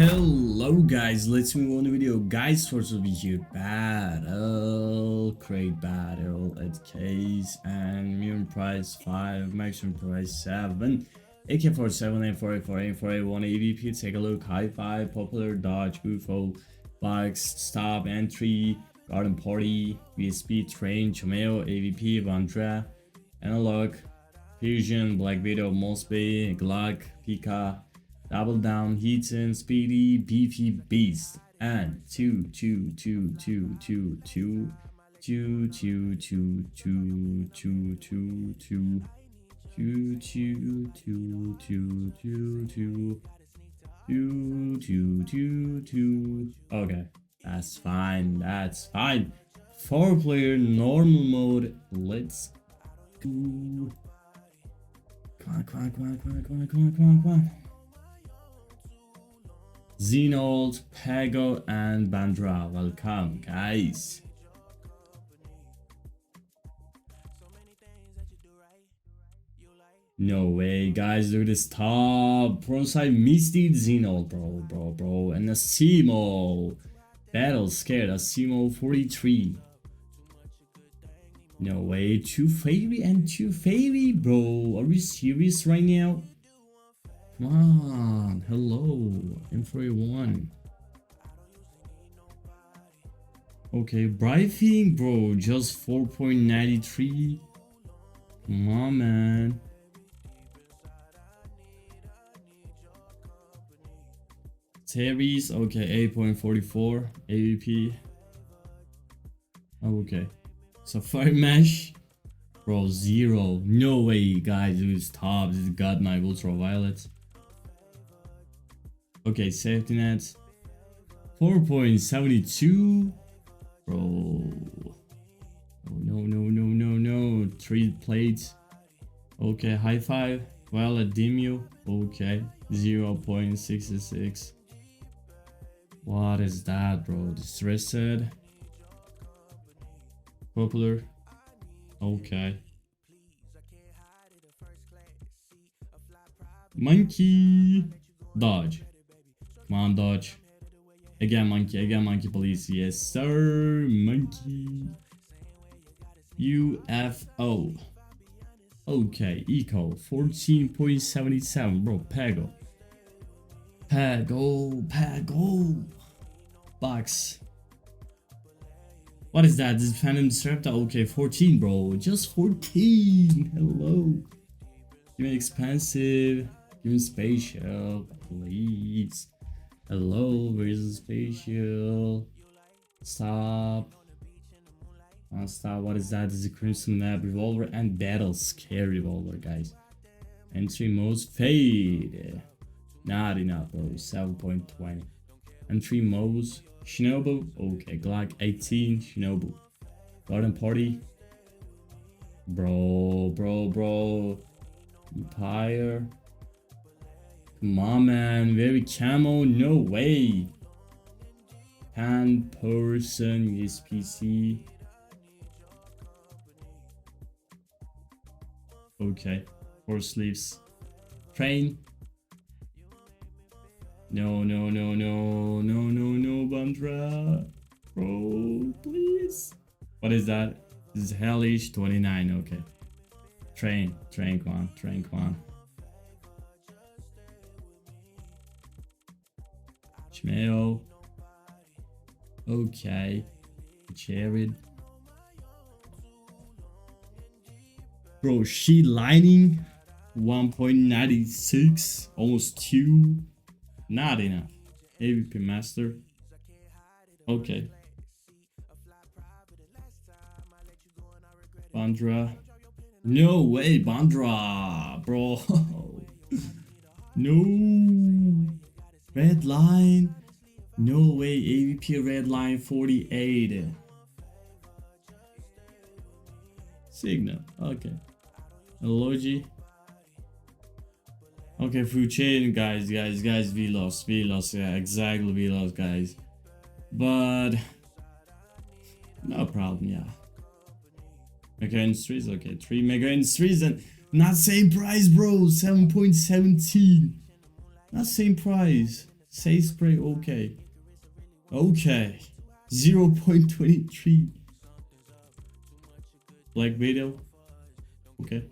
Hello guys, let's move on the video. Guys, first will be here battle, create battle at case and minimum price 5, maximum price 7, AK-47, M4A4, M4A1 AVP. Take a look. High 5, popular, dodge, UFO, box, stop, entry, garden party, VSP, train, Chomeo, AVP, Vandra, analog, fusion, black widow, Mosby, Glock, Pika, double down, Heaton, speedy, beefy beast, and two. Okay, that's fine. That's fine. 4-player normal mode. Let's go. Come on. Xenold, Pago, and Bandra. Welcome, guys. No way, guys. Look at this top. Pro side Misty Xenold, bro. And Asimo. Battle scared. Asimo 43. No way. 2 fairy and 2 fairy, bro. Are we serious right now? Come on, hello, M4A1. Okay, briefing, bro, just 4.93. Come on, man. Terry's, okay, 8.44. AVP. Okay, so fire mesh, bro, 0. No way, guys, it was top. This got my ultraviolet. Okay, safety net 4.72, bro. Oh, no. 3 plates. Okay, high 5. Well, a Dimmu. Okay, 0.66. What is that, bro? Distressed. Popular. Okay. Monkey. Dodge. Come on, dodge. Again, monkey, please. Yes, sir. Monkey. UFO. Okay, eco 14.77, bro. Pago. Box. What is that? This is Phantom Disruptor. Okay, 14, bro. Just 14. Hello. Give me expensive. Give me spatial, please. Hello, where's the spatial? Stop. Stop. What is that? This is a Crimson Map revolver and battle scare revolver, guys. Entry modes fade. Not enough, bro. 7.20. Entry modes Shinobu. Okay, Glock 18 Shinobu. Garden party. Bro. Empire. Come on, man. Very camo. No way. Hand person. USPC. Okay. 4 sleeves. Train. No. Bandra. Bro, please. What is that? This is Hellish 29. Okay. Train. Come on. Chimeo. Okay. Jared. Bro, sheet lining 1.96. Almost 2. Not enough. AVP master. Okay. Bandra. No way, Bandra, bro. No. Red line. No way, AVP red line 48. Signal. Okay. Logi. Okay, food chain, guys, we lost, yeah, exactly, we lost, guys, but no problem, yeah. Mega Industries, okay, 3 Mega Industries, and not same price, bro, 7.17, not same price, Say spray, okay. Okay. 0.23. Black video. Okay.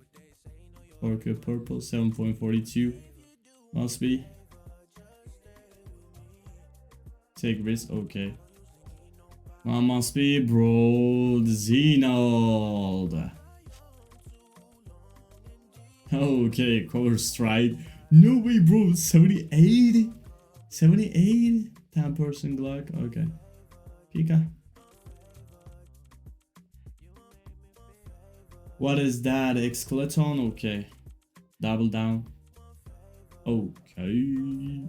Orca purple, 7.42. Must be. Take risk, okay. Must be, bro. Xenold. Okay, cover strike. No way, bro. 78. 78. 10% Glock. Okay. Pika. What is that? Skeleton? Okay. Double down. Okay.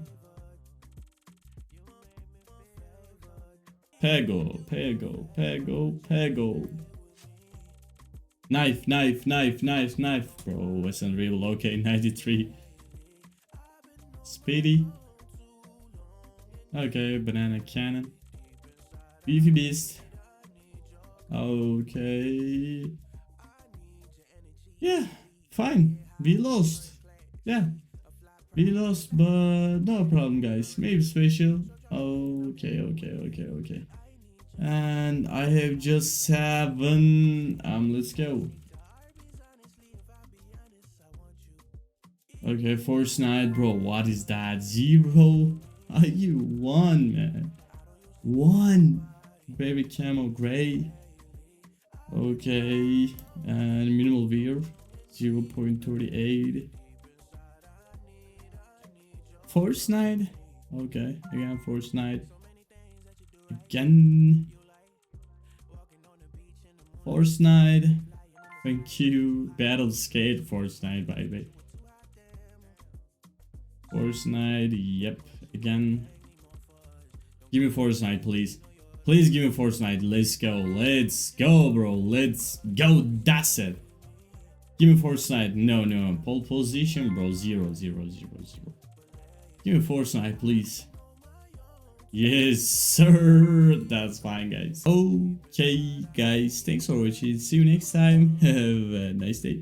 Pego, pego, pego, pego. Knife, knife, knife, knife, knife. Bro, it's unreal. Okay, 93. Speedy. Okay, banana cannon. Beefy beast. Okay. Yeah, fine. We lost. Yeah. We lost, but no problem, guys. Maybe special. Okay, okay, okay, okay. And I have just 7. Let's go. Okay, Force Knight, bro. What is that? 0? Are you 1, man? 1. Baby camo gray. Okay, and minimal veer. 0.38. Force Knight. Okay, again, Force Knight. Again. Force Knight. Thank you. Battle Skate Force Knight, by the way. Force Knight, yep. Again. Give me Force Knight, please. Please give me Force Knight. Let's go. Let's go, bro. Let's go. That's it. Give me Force Knight. No, no. Pole position, bro. 0, 0, 0, 0. Give me Force Knight, please. Yes, sir. That's fine, guys. Okay, guys. Thanks for watching. See you next time. Have a nice day.